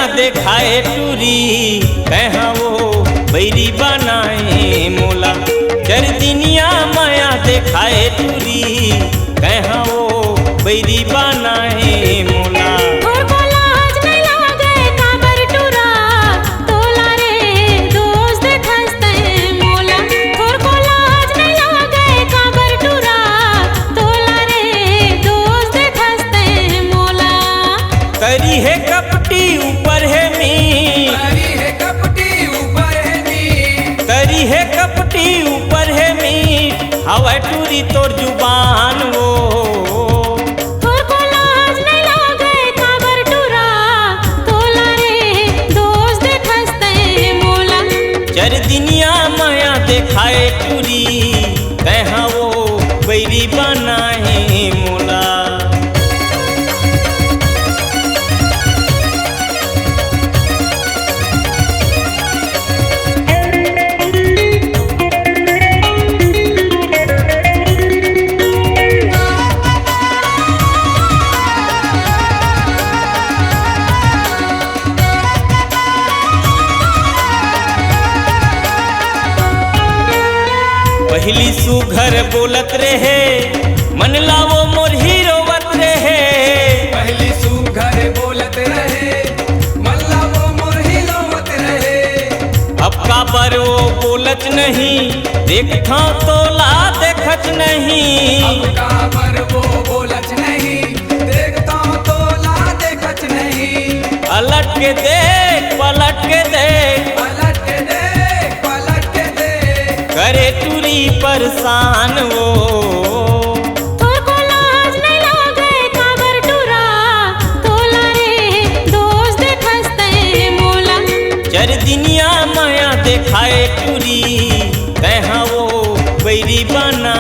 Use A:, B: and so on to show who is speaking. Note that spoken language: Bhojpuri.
A: देखाए टूरी कहाँ वो बैरी बनाए मोला। चर दिनिया माया देखाए टूरी कहाँ वो बैरी बनाए मोला। करी है कपटी ऊपर है मी,
B: करी है कपटी ऊपर है मी,
A: करी है कपटी ऊपर है मी, हवा टूरी तोर जुबान वो। चर दिनिया माया देखाए टूरी कहाँ वो बैरी बनाए मोला। पहली सुघर बोलत रहे मन लावो मोर हीरोवत रहे।
B: पहली सुघर बोलत रहे मन लावो मोर हीरोवत रहे।
A: अब का बर वो बोलत नहीं देखता तोला देखत नहीं।
B: अब का बर वो बोलत नहीं देखता तोला देखत नहीं।
A: पलट के देख पलट के देख
B: पलट के देख पलट के देख
A: करे टूरी परेशान वो। चर दिनिया माया देखाए टूरी कहाँ वो बैरी बना